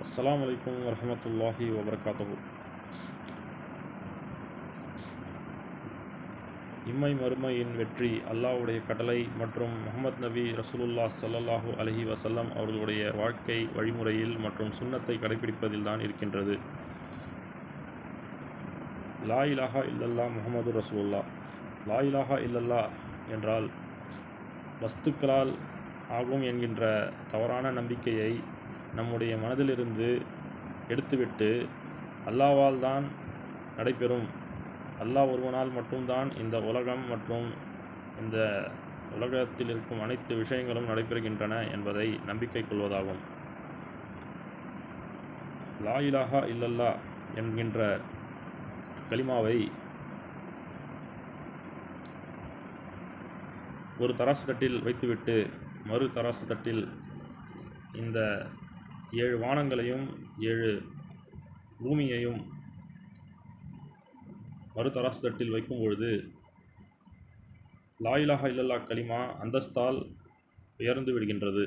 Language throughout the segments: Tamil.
அஸ்ஸலாமு அலைக்கும் வரஹ்மத்துல்லாஹி வபரகாத்துஹு. இம்மை மறுமையின் வெற்றி அல்லாஹ்வுடைய கட்டளை மற்றும் முஹம்மது நபி ரசூலுல்லாஹ் ஸல்லல்லாஹு அலைஹி வஸல்லம் அவர்களுடைய வாழ்க்கை வழிமுறையில் மற்றும் சுன்னத்தை கடைபிடிப்பதில் தான் இருக்கின்றது. லா இலாஹா இல்லல்லாஹ் முஹம்மது ரசூலுல்லாஹ். லா இலாஹா இல்லல்லாஹ் என்றால் வஸ்துக்களால் ஆகும் என்கின்ற தவறான நம்பிக்கையை நம்முடைய மனதிலிருந்து எடுத்துவிட்டு அல்லாஹ்வால் தான் நடைபெறும், அல்லாஹ் ஒருவனால் மட்டும்தான் இந்த உலகம் மற்றும் இந்த உலகத்தில் இருக்கும் அனைத்து விஷயங்களும் நடைபெறுகின்றன என்பதை நம்பிக்கை கொள்வதாகும். லா இலாஹா இல்லல்லாஹ் என்கின்ற கலிமாவை ஒரு தராசு தட்டில் வைத்துவிட்டு மறு தராசு தட்டில் இந்த 7 வானங்களையும் 7 பூமியையும் மறு தராசு தட்டில் வைக்கும் பொழுது லா இலாஹா இல்லல்லாஹ் கலிமா அந்தஸ்தால் உயர்ந்து விடுகின்றது.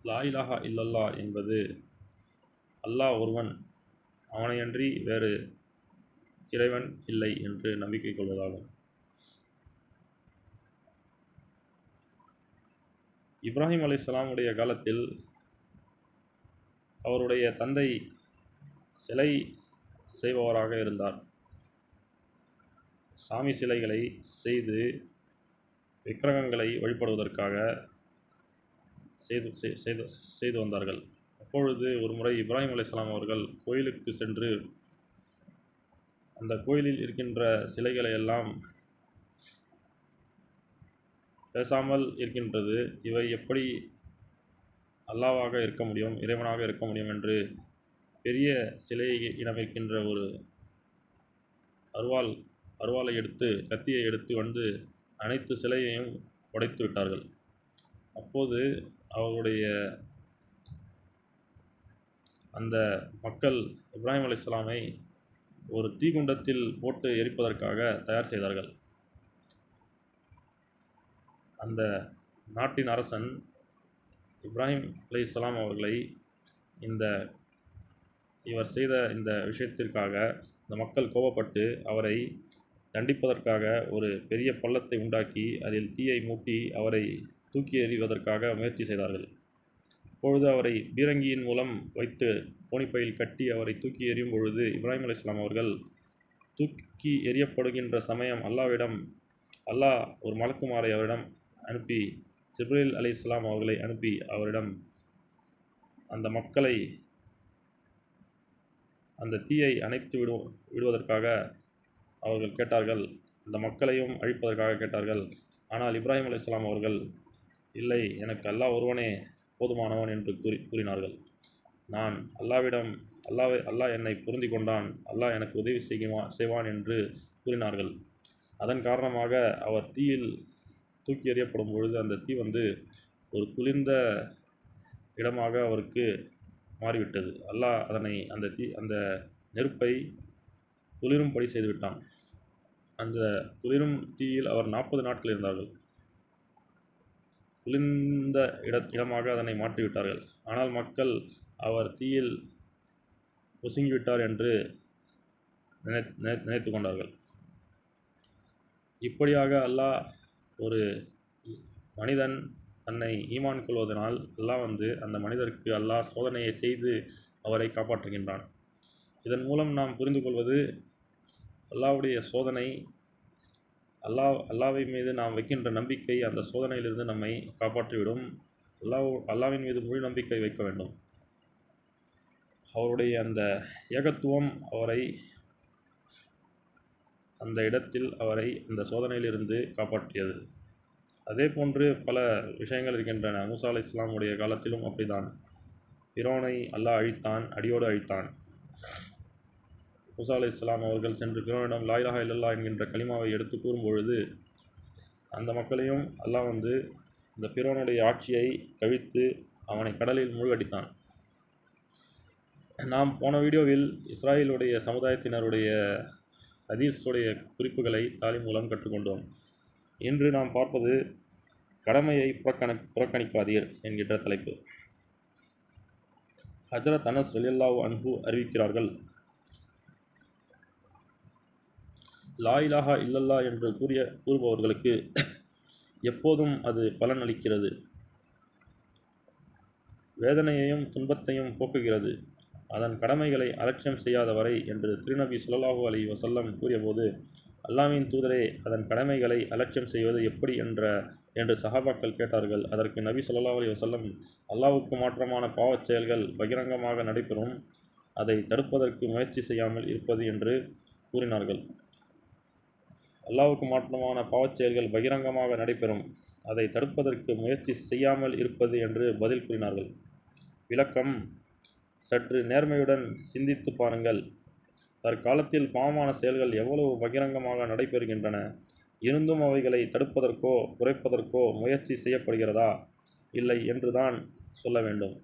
லா இலாஹா இல்லல்லாஹ் என்பது அல்லாஹ் ஒருவன், அவனையன்றி வேறு இறைவன் இல்லை என்று நம்பிக்கை கொள்வதாகும். இப்ராஹிம் அலைஹிஸ்ஸலாமுடைய காலத்தில் அவருடைய தந்தை சிலை செய்பவராக இருந்தார். சாமி சிலைகளை செய்து விக்கிரகங்களை வழிபடுவதற்காக செய்து வந்தார்கள். அப்பொழுது ஒரு முறை இப்ராஹிம் அலைஹிஸ்ஸலாம் அவர்கள் கோயிலுக்கு சென்று அந்த கோயிலில் இருக்கின்ற சிலைகளை எல்லாம் பேசாமல் இருக்கின்றது, இவை எப்படி அல்லாஹ்வாக இருக்க முடியும், இறைவனாக இருக்க முடியும் என்று பெரிய சிலையிடம் இருக்கின்ற ஒரு அருவாளை எடுத்து கத்தியை எடுத்து வந்து அனைத்து சிலையையும் உடைத்து விட்டார்கள். அப்போது அவருடைய அந்த மக்கள் இப்ராஹிம் அலைஹிஸ்ஸலாமை ஒரு தீக்குண்டத்தில் போட்டு எரிப்பதற்காக தயார் செய்தார்கள். அந்த நாட்டின் அரசன் இப்ராஹிம் அலைஹிஸ்ஸலாம் அவர்களை இவர் செய்த இந்த விஷயத்திற்காக இந்த மக்கள் கோபப்பட்டு அவரை தண்டிப்பதற்காக ஒரு பெரிய பள்ளத்தை உண்டாக்கி அதில் தீயை மூட்டி அவரை தூக்கி எறிவதற்காக முயற்சி செய்தார்கள். அப்பொழுது அவரை பீரங்கியின் மூலம் வைத்து கோணிப்பையில் கட்டி அவரை தூக்கி எறியும் பொழுது இப்ராஹிம் அலைஹிஸ்ஸலாம் அவர்கள் தூக்கி எறியப்படுகின்ற சமயம் அல்லாஹ் ஒரு மலக்குமாரை அவரிடம் அனுப்பி, ஜிப்ரீல் அலைஹிஸ்ஸலாம் அவர்களை அனுப்பி அவரிடம் அந்த மக்களை அந்த தீயை அணைத்து விடுவதற்காக அவர்கள் கேட்டார்கள், அந்த மக்களையும் அழிப்பதற்காக கேட்டார்கள். ஆனால் இப்ராஹிம் அலைஹிஸ்ஸலாம் அவர்கள், இல்லை, எனக்கு அல்லாஹ் ஒருவனே போதுமானவன் என்று கூறினார்கள். நான் அல்லாஹ் என்னை பொருந்தி கொண்டான், அல்லாஹ் எனக்கு உதவி செய்வான் என்று கூறினார்கள். அதன் காரணமாக அவர் தீயில் தூக்கி எறியப்படும் பொழுது அந்த தீ ஒரு குளிர்ந்த இடமாக அவருக்கு மாறிவிட்டது. அல்லாஹ் அந்த நெருப்பை குளிரும்படி செய்துவிட்டான். அந்த குளிரும் தீயில் அவர் 40 நாட்கள் இருந்தார்கள். குளிர்ந்த இடமாக அதனை மாற்றிவிட்டார்கள். ஆனால் மக்கள் அவர் தீயில் ஒசுங்கிவிட்டார் என்று நினைத்து கொண்டார்கள். இப்படியாக அல்லாஹ் ஒரு மனிதன் தன்னை ஈமான் கொள்வதனால் அல்லாஹ் அந்த மனிதருக்கு அல்லாஹ் சோதனையை செய்து அவரை காப்பாற்றுகின்றான். இதன் மூலம் நாம் புரிந்து கொள்வது, அல்லாஹ்வுடைய சோதனை, அல்லாஹ்வின் மீது நாம் வைக்கின்ற நம்பிக்கை அந்த சோதனையிலிருந்து நம்மை காப்பாற்றிவிடும். அல்லாஹ்வின் மீது முழு நம்பிக்கை வைக்க வேண்டும். அவருடைய அந்த ஏகத்துவம் அவரை அந்த இடத்தில் அந்த சோதனையிலிருந்து காப்பாற்றியது. அதே போன்று பல விஷயங்கள் இருக்கின்றன. மூசா அலைஹிஸ்ஸலாமுடைய காலத்திலும் அப்படிதான். ஃபிரௌனை அல்லாஹ் அழித்தான், அடியோடு அழித்தான். மூசா அலைஹிஸ்ஸலாம் அவர்கள் சென்று ஃபிரௌனிடம் லா இலாஹா இல்லல்லாஹ் என்கின்ற கலிமாவை எடுத்து கூறும்பொழுது அந்த மக்களையும் அல்லாஹ் இந்த ஃபிரௌனுடைய ஆட்சியை கவிழ்த்து அவனை கடலில் மூழ்கடித்தான். நாம் போன வீடியோவில் இஸ்ராயேலுடைய சமுதாயத்தினருடைய ஹதீஸுடைய குறிப்புகளை தாலீம் மூலம் கற்றுக்கொண்டோம். இன்று நாம் பார்ப்பது கடமையை புறக்கணிக்காதீர் என்கின்ற தலைப்பு. ஹஜ்ரத் அனஸ் ரலியல்லாஹு அன்ஹு அறிவிக்கிறார்கள், லா இலாஹா இல்லல்லா என்று கூறுபவர்களுக்கு எப்போதும் அது பலன் அளிக்கிறது, வேதனையையும் துன்பத்தையும் போக்குகிறது, அதன் கடமைகளை அலட்சியம் செய்யாத வரை என்று திருநபி ஸல்லல்லாஹு அலைஹி வஸல்லம் கூறியபோது, அல்லாஹ்வின் தூதரே, அதன் கடமைகளை அலட்சியம் செய்வது எப்படி என்று சஹாபாக்கள் கேட்டார்கள். அதற்கு நபி ஸல்லல்லாஹு அலைஹி வஸல்லம், அல்லாஹ்வுக்கு மாற்றமான பாவச் செயல்கள் பகிரங்கமாக நடைபெறும், அதை தடுப்பதற்கு முயற்சி செய்யாமல் இருப்பது என்று கூறினார்கள். அல்லாஹ்வுக்கு மாற்றமான பாவச் செயல்கள் பகிரங்கமாக நடைபெறும், அதை தடுப்பதற்கு முயற்சி செய்யாமல் இருப்பது என்று பதில் கூறினார்கள். விளக்கம்: சற்று நேர்மையுடன் சிந்தித்துப் பாருங்கள். தற்காலத்தில் பாவமான செயல்கள் எவ்வளவு பகிரங்கமாக நடைபெறுகின்றன. இருந்தும் அவைகளை தடுப்பதற்கோ குறைப்பதற்கோ முயற்சி செய்யப்படுகிறதா? இல்லை என்றுதான் சொல்ல வேண்டும்.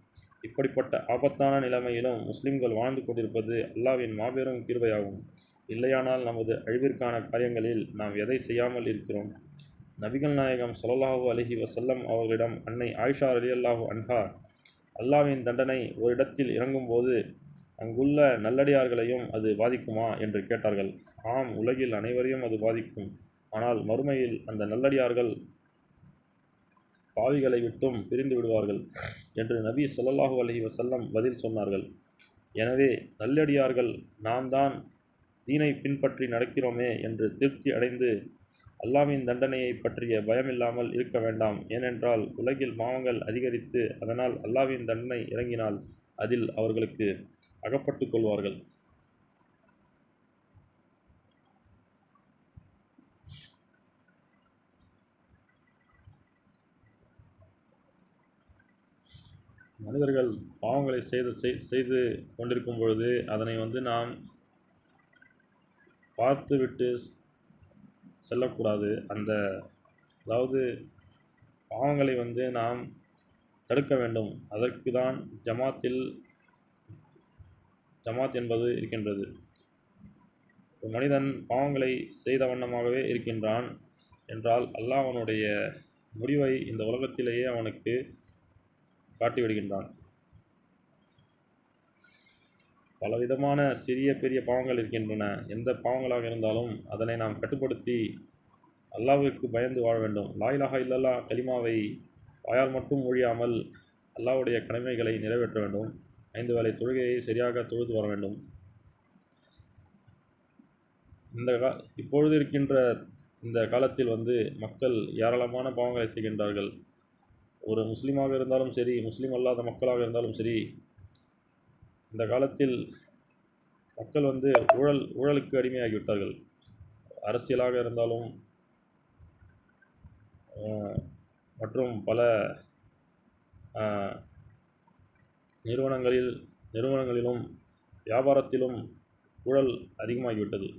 இப்படிப்பட்ட ஆபத்தான நிலைமையிலும் முஸ்லிம்கள் வாழ்ந்து கொண்டிருப்பது அல்லாஹ்வின் மாபெரும் கிருபையாகும். இல்லையானால் நமது அழிவிற்கான காரியங்களில் நாம் எதை செய்யாமல் இருக்கிறோம்? நபிகள் நாயகம் ஸல்லல்லாஹு அலைஹி வஸல்லம் அவர்களிடம் அன்னை ஆயிஷா ரலியல்லாஹு அன்ஹா, அல்லாஹ்வின் தண்டனை ஓரிடத்தில் இறங்கும்போது அங்குள்ள நல்லடியார்களையும் அது பாதிக்குமா என்று கேட்டார்கள். ஆம், உலகில் அனைவரையும் அது பாதிக்கும். ஆனால் மறுமையில் அந்த நல்லடியார்கள் பாவிகளை விட்டும் பிரிந்து விடுவார்கள் என்று நபி ஸல்லல்லாஹு அலைஹி வஸல்லம் பதில் சொன்னார்கள். எனவே நல்லடியார்கள் நாம் தான் தீனை பின்பற்றி நடக்கிறோமே என்று திருப்தி அடைந்து அல்லாஹ்வின் தண்டனையை பற்றிய பயமில்லாமல் இருக்க வேண்டாம். ஏனென்றால் உலகில் பாவங்கள் அதிகரித்து அதனால் அல்லாஹ்வின் தண்டனை இறங்கினால் அதில் அவர்களுக்கு அகப்பட்டுக் கொள்வார்கள். மனிதர்கள் பாவங்களை செய்து கொண்டிருக்கும் பொழுது அதனை நாம் பார்த்து விட்டு செல்லக்கூடாது. அதாவது பாவங்களை நாம் தடுக்க வேண்டும். அதற்கு தான் ஜமாத் என்பது இருக்கின்றது. ஒரு மனிதன் பாவங்களை செய்த வண்ணமாகவே இருக்கின்றான் என்றால் அல்லாஹ் அவனுடைய முடிவை இந்த உலகத்திலேயே அவனுக்கு காட்டிவிடுகின்றான். பலவிதமான சிறிய பெரிய பாவங்கள் இருக்கின்றன. எந்த பாவங்களாக இருந்தாலும் அதனை நாம் கட்டுப்படுத்தி அல்லாஹ்விற்கு பயந்து வாழ வேண்டும். லா இலாஹா இல்லல்லாஹ் கலிமாவை வாயால் மட்டும் மொழியாமல் அல்லாஹ்வுடைய கடமைகளை நிறைவேற்ற வேண்டும். 5 வேளை தொழுகையை சரியாக தொழுது வர வேண்டும். இப்பொழுது இருக்கின்ற இந்த காலத்தில் மக்கள் ஏராளமான பாவங்களை செய்கின்றார்கள். ஒரு முஸ்லீமாக இருந்தாலும் சரி, முஸ்லீம் அல்லாத மக்களாக இருந்தாலும் சரி, இந்த காலத்தில் மக்கள் ஊழலுக்கு அடிமையாகிவிட்டார்கள். அரசியலாக இருந்தாலும் மற்றும் பல நிறுவனங்களிலும் வியாபாரத்திலும் ஊழல் அதிகமாகிவிட்டது.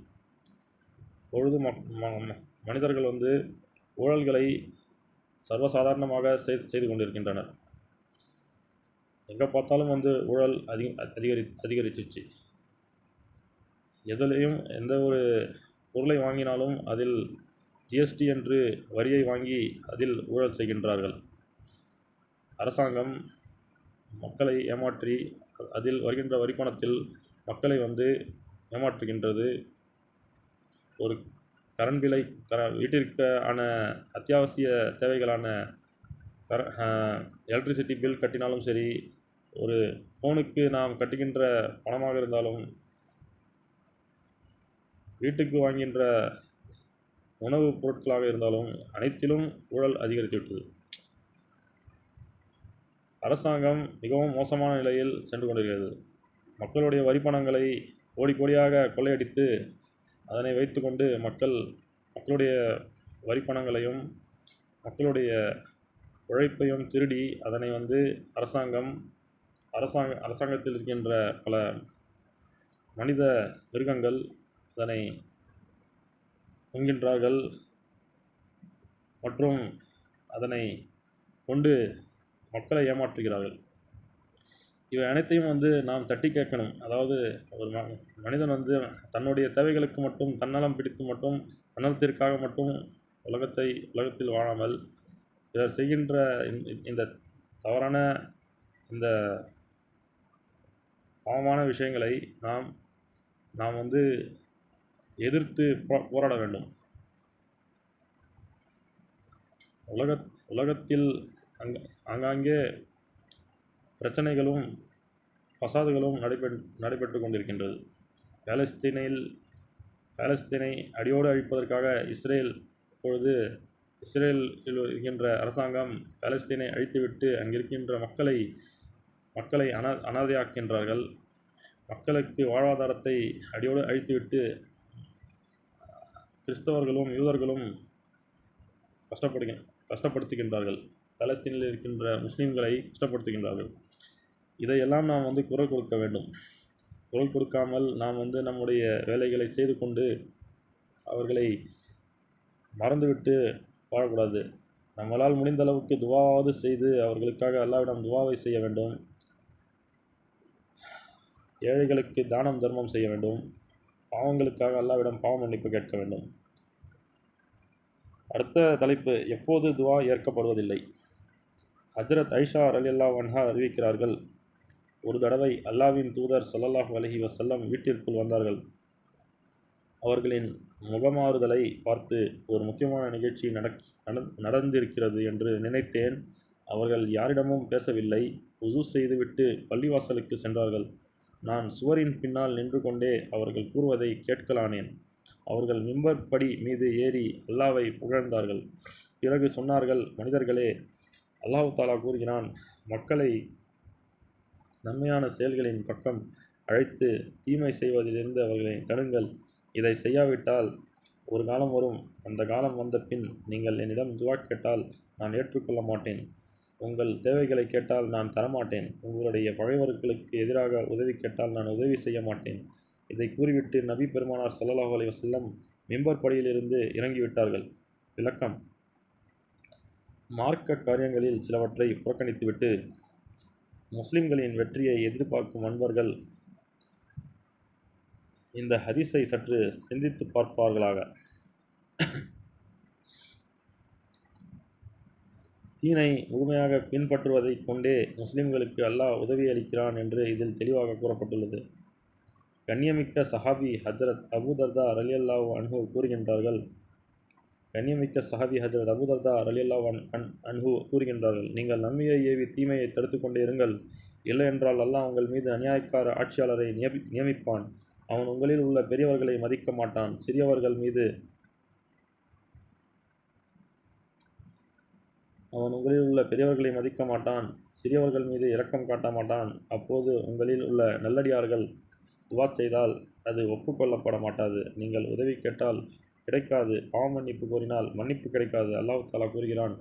பொழுது மனிதர்கள் ஊழல்களை சர்வசாதாரணமாக செய்து கொண்டிருக்கின்றனர். எங்கே பார்த்தாலும் ஊழல் அதிகரிச்சிச்சு. எதிலையும் எந்த ஒரு பொருளை வாங்கினாலும் அதில் ஜிஎஸ்டி என்று வரியை வாங்கி அதில் ஊழல் செய்கின்றார்கள். அரசாங்கம் மக்களை ஏமாற்றி அதில் வருகின்ற வரிப்பணத்தில் மக்களை ஏமாற்றுகின்றது. ஒரு கரண்ட் பில்லை வீட்டிற்கான அத்தியாவசிய தேவைகளான எலக்ட்ரிசிட்டி பில் கட்டினாலும் சரி, ஒரு ஃபோனுக்கு நாம் கட்டுகின்ற பணமாக இருந்தாலும், வீட்டுக்கு வாங்குகின்ற உணவுப் பொருட்களாக இருந்தாலும் அனைத்திலும் ஊழல் அதிகரித்துவிட்டது. அரசாங்கம் மிகவும் மோசமான நிலையில் சென்று கொண்டிருக்கிறது. மக்களுடைய வரிப்பணங்களை கோடி கோடியாக கொள்ளையடித்து அதனை வைத்துக்கொண்டு மக்களுடைய வரிப்பணங்களையும் மக்களுடைய உழைப்பையும் திருடி அதனை அரசாங்கத்தில் இருக்கின்ற பல மனித மிருகங்கள் அதனை உண்கின்றார்கள் மற்றும் அதனை கொண்டு மக்களை ஏமாற்றுகிறார்கள். இவை அனைத்தையும் நாம் தட்டி கேட்கணும். அதாவது ஒரு மனிதன் தன்னுடைய தேவைகளுக்கு மட்டும் தன்னலம் பிடித்து மட்டும் தன்னலத்திற்காக மட்டும் உலகத்தில் வாழாமல் பிறர் செய்கின்ற இந்த தவறான இந்த பாவமான விஷயங்களை நாம் நாம் வந்து எதிர்த்து போராட வேண்டும். உலகத்தில் ஆங்காங்கே பிரச்சனைகளும் பசாதுகளும் நடைபெற்று கொண்டிருக்கின்றது. பாலஸ்தீனை அடியோடு அழிப்பதற்காக இப்பொழுது இஸ்ரேலில் இருக்கின்ற அரசாங்கம் பாலஸ்தீனை அழித்துவிட்டு அங்கிருக்கின்ற மக்களை அனாதையாக்கின்றார்கள். மக்களுக்கு வாழ்வாதாரத்தை அடியோடு அழித்துவிட்டு கிறிஸ்தவர்களும் யூதர்களும் கஷ்டப்படுத்துகின்றார்கள். பாலஸ்தீனில் இருக்கின்ற முஸ்லீம்களை கஷ்டப்படுத்துகின்றார்கள். இதையெல்லாம் நாம் குரல் கொடுக்க வேண்டும். குரல் கொடுக்காமல் நாம் நம்முடைய வேலைகளை செய்து கொண்டு அவர்களை மறந்துவிட்டு வாழக்கூடாது. நம்மளால் முடிந்த அளவுக்கு துவாவாவது செய்து அவர்களுக்காக அல்லாஹ்விடம் துவாவை செய்ய வேண்டும். ஏழைகளுக்கு தானம் தர்மம் செய்ய வேண்டும். பாவங்களுக்காக அல்லாஹ்விடம் பாவ மன்னிப்பு கேட்க வேண்டும். அடுத்த தலைப்பு, எப்போது துவா ஏற்கப்படுவதில்லை. ஹஜ்ரத் ஐஷா ரலியல்லாஹு அன்ஹா அறிவிக்கிறார்கள், ஒரு தடவை அல்லாஹ்வின் தூதர் ஸல்லல்லாஹு அலைஹி வஸல்லம் வீட்டிற்குள் வந்தார்கள். அவர்களின் முகமாறுதலை பார்த்து, ஒரு முக்கியமான நிகழ்ச்சி நடந்திருக்கிறது என்று நினைத்தேன். அவர்கள் யாரிடமும் பேசவில்லை. உஸு செய்துவிட்டு பள்ளிவாசலுக்கு சென்றார்கள். நான் சுவரின் பின்னால் நின்று கொண்டே அவர்கள் கூறுவதை கேட்கலானேன். அவர்கள் மிம்பர் படி மீது ஏறி அல்லாஹ்வை புகழ்ந்தார்கள். பிறகு சொன்னார்கள், மனிதர்களே, அல்லாஹ் தஆலா கூறுகிறான், மக்களை நன்மையான செயல்களின் பக்கம் அழைத்து தீமை செய்வதிலிருந்து அவர்களை தடுங்கள். இதை செய்யாவிட்டால் ஒரு காலம் வரும். அந்த காலம் வந்த பின் நீங்கள் என்னிடம் துவா கேட்டால் நான் ஏற்றுக்கொள்ள மாட்டேன். உங்கள் தேவைகளை கேட்டால் நான் தரமாட்டேன். உங்களுடைய பகைவர்களுக்கு எதிராக உதவி கேட்டால் நான் உதவி செய்ய மாட்டேன். இதை கூறிவிட்டு நபி பெருமானார் ஸல்லல்லாஹு அலைஹி வஸல்லம் மிம்பர் படியிலிருந்து இறங்கிவிட்டார்கள். விளக்கம்: மார்க்க காரியங்களில் சிலவற்றை புறக்கணித்துவிட்டு முஸ்லிம்களின் வெற்றியை எதிர்பார்க்கும் அன்பர்கள் இந்த ஹதீஸை சற்று சிந்தித்து பார்ப்பார்களாக. தீனை முழுமையாக பின்பற்றுவதைக் கொண்டே முஸ்லிம்களுக்கு அல்லாஹ் உதவி அளிக்கிறான் என்று இதில் தெளிவாக கூறப்பட்டுள்ளது. கண்ணியமிக்க சஹாபி ஹஜ்ரத் அபூ தர்தா ரலியல்லாஹு அன்ஹு கூறுகின்றார்கள், நீங்கள் நன்மையை ஏவி தீமையை தடுத்து கொண்டே இருங்கள். இல்லையென்றால் அல்லாஹ் உங்கள் மீது அநியாயக்கார ஆட்சியாளரை நியமிப்பான். அவன் உங்களில் உள்ள பெரியவர்களை மதிக்க மாட்டான். சிறியவர்கள் மீது இரக்கம் காட்ட மாட்டான். அப்போது உங்களில் உள்ள நல்லடியார்கள் துவா செய்தால் அது ஒப்புக்கொள்ளப்பட மாட்டாது. நீங்கள் உதவி கேட்டால் கிடைக்காது. பாவ மன்னிப்பு கோரினால் மன்னிப்பு கிடைக்காது. அல்லாஹ் தஆலா கூறுகிறான்,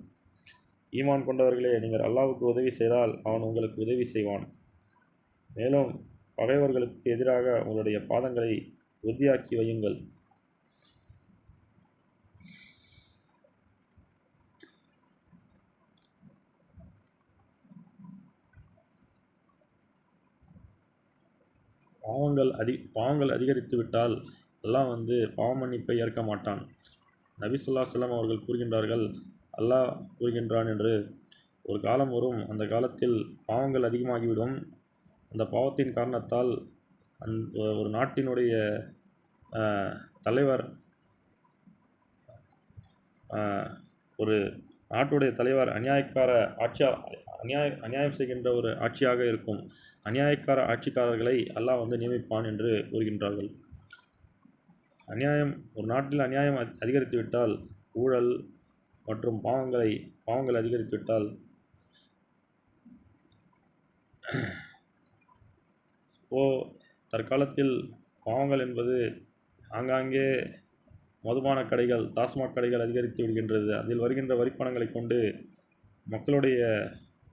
ஈமான் கொண்டவர்களே, நீங்கள் அல்லாஹ்வுக்கு உதவி செய்தால் அவன் உங்களுக்கு உதவி செய்வான். மேலும் பகைவர்களுக்கு எதிராக உங்களுடைய பாதங்களை உறுதியாக்கி வையுங்கள். பாவங்கள் அதிகரித்துவிட்டால் அல்லாஹ் பாவ மன்னிப்பை ஏற்க மாட்டான். நபி ஸல்லல்லாஹு அலைஹி வஸல்லம் அவர்கள் கூறுகின்றார்கள், அல்லாஹ் கூறுகின்றான் என்று, ஒரு காலம் வரும். அந்த காலத்தில் பாவங்கள் அதிகமாகிவிடும். அந்த பாவத்தின் காரணத்தால் ஒரு நாட்டினுடைய தலைவர் ஒரு நாட்டுடைய தலைவர் அநியாயம் செய்கின்ற ஒரு ஆட்சியாக இருக்கும். அநியாயக்கார ஆட்சிக்காரர்களை அல்லாஹ் நியமிப்பான் என்று கூறுகின்றார்கள். ஒரு நாட்டில் அநியாயம் அதிகரித்துவிட்டால், ஊழல் மற்றும் பாவங்கள் அதிகரித்துவிட்டால், தற்காலத்தில் பாவங்கள் என்பது ஆங்காங்கே மதுபான கடைகள், டாஸ்மாக் கடைகள் அதிகரித்து விடுகின்றது. அதில் வருகின்ற வரிப்பணங்களை கொண்டு மக்களுடைய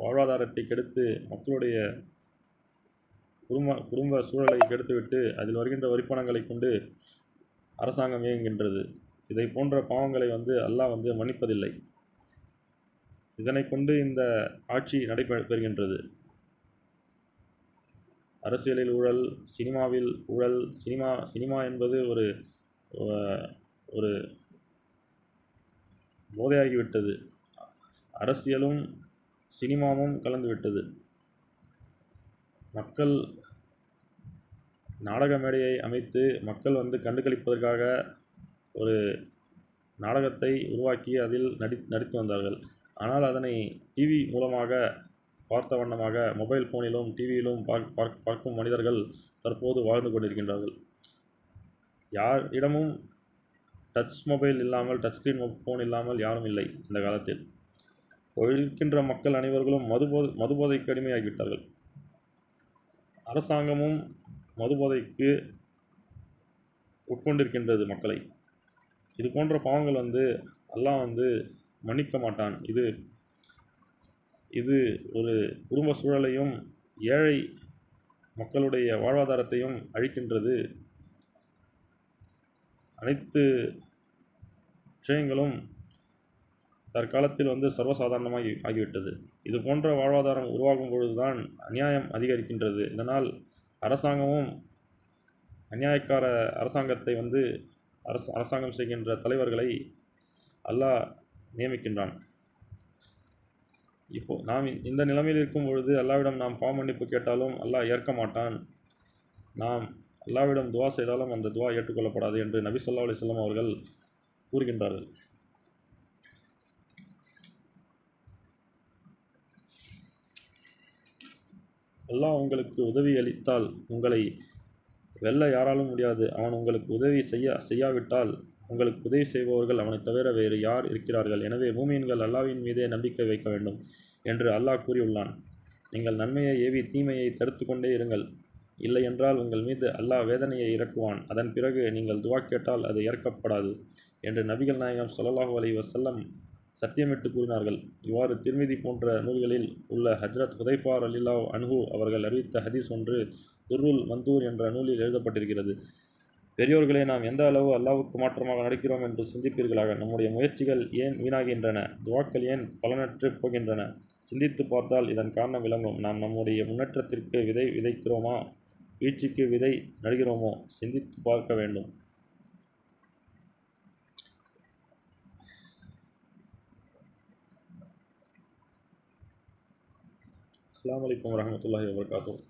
வாழ்வாதாரத்தை கெடுத்து, மக்களுடைய குடும்ப சூழலை கெடுத்துவிட்டு அதில் வருகின்ற வரிப்பணங்களை கொண்டு அரசாங்கம் இயங்குகின்றது. இதை போன்ற பாவங்களை அல்லாஹ் மன்னிப்பதில்லை. இதனை கொண்டு இந்த ஆட்சி நடைபெறுகின்றது. அரசியலில் ஊழல், சினிமாவில் ஊழல். சினிமா என்பது ஒரு போதையாகிவிட்டது. அரசியலும் சினிமாவும் கலந்துவிட்டது. மக்கள் நாடக மேடையை அமைத்து மக்கள் வந்து கண்டுகளிப்பதற்காக ஒரு நாடகத்தை உருவாக்கி அதில் நடித்து வந்தார்கள். ஆனால் அதனை டிவி மூலமாக பார்த்த வண்ணமாக மொபைல் ஃபோனிலும் டிவியிலும் பார்க்கும் மனிதர்கள் தற்போது வாழ்ந்து கொண்டிருக்கின்றார்கள். யாரிடமும் டச் மொபைல் இல்லாமல், டச் ஸ்க்ரீன் ஃபோன் இல்லாமல் யாரும் இல்லை இந்த காலத்தில். இருக்கின்ற மக்கள் அனைவர்களும் மதுபோதைக்கு அடிமையாகிவிட்டார்கள். அரசாங்கமும் மதுபோதைக்கு உட்கொண்டிருக்கின்றது மக்களை. இது போன்ற பாவங்கள் வந்து அல்லாஹ் வந்து மன்னிக்க மாட்டான். இது ஒரு குடும்ப சூழலையும் ஏழை மக்களுடைய வாழ்வாதாரத்தையும் அழிக்கின்றது. அனைத்து விஷயங்களும் தற்காலத்தில் வந்து சர்வசாதாரணமாகி ஆகிவிட்டது. இது போன்ற வாழ்வாதாரம் உருவாகும் பொழுதுதான் அநியாயம் அதிகரிக்கின்றது. இதனால் அரசாங்கமும் அநியாயக்கார அரசாங்கத்தை வந்து அரசாங்கம் செய்கின்ற தலைவர்களை அல்லாஹ் நியமிக்கின்றான். இப்போ நாம் இந்த நிலைமையில் இருக்கும் பொழுது அல்லாஹ்விடம் நாம் பாவ மன்னிப்பு கேட்டாலும் அல்லாஹ் ஏற்க மாட்டான். நாம் அல்லாஹ்விடம் துவா செய்தாலும் அந்த துவா ஏற்றுக்கொள்ளப்படாது என்று நபி ஸல்லல்லாஹு அலைஹி வஸல்லம் அவர்கள் கூறுகின்றார்கள். அல்லாஹ் உங்களுக்கு உதவி அளித்தால் உங்களை வெல்ல யாராலும் முடியாது. அவன் உங்களுக்கு உதவி செய்யாவிட்டால் உங்களுக்கு உதவி செய்பவர்கள் அவனைத் தவிர வேறு யார் இருக்கிறார்கள்? எனவே மூமின்கள் அல்லாஹ்வின் மீதே நம்பிக்கை வைக்க வேண்டும் என்று அல்லாஹ் கூறியுள்ளான். நீங்கள் நன்மையை ஏவி தீமையை தடுத்து கொண்டே இருங்கள். இல்லையென்றால் உங்கள் மீது அல்லாஹ் வேதனையை இறக்குவான். அதன் பிறகு நீங்கள் துவா கேட்டால் அது ஏற்கப்படாது என்று நபிகள் நாயகம் ஸல்லல்லாஹு அலைஹி வஸல்லம் சத்தியமிட்டு கூறினார்கள். இவ்வாறு திர்மிதி போன்ற நூல்களில் உள்ள ஹஜ்ரத் ஹுதைஃபா ரலியல்லாஹு அன்ஹு அவர்கள் அறிவித்த ஹதீஸ் ஒன்று துர்ருல் மந்தூர் என்ற நூலில் எழுதப்பட்டிருக்கிறது. பெரியோர்களே, நாம் எந்த அளவு அல்லாஹ்வுக்கு மாற்றமாக நடக்கிறோம் என்று சிந்திப்பீர்களாக. நம்முடைய முயற்சிகள் ஏன் வீணாகின்றன? துவாக்கள் ஏன் பலனற்று போகின்றன? சிந்தித்து பார்த்தால் இதன் காரணம் விளங்கும். நாம் நம்முடைய முன்னேற்றத்திற்கு விதை விதைக்கிறோமா, வீழ்ச்சிக்கு விதை நடுகிறோமோ? சிந்தித்து பார்க்க வேண்டும். அஸ்ஸலாமு அலைக்கும் வரஹ்மத்துல்லாஹி வபரகாத்துஹு.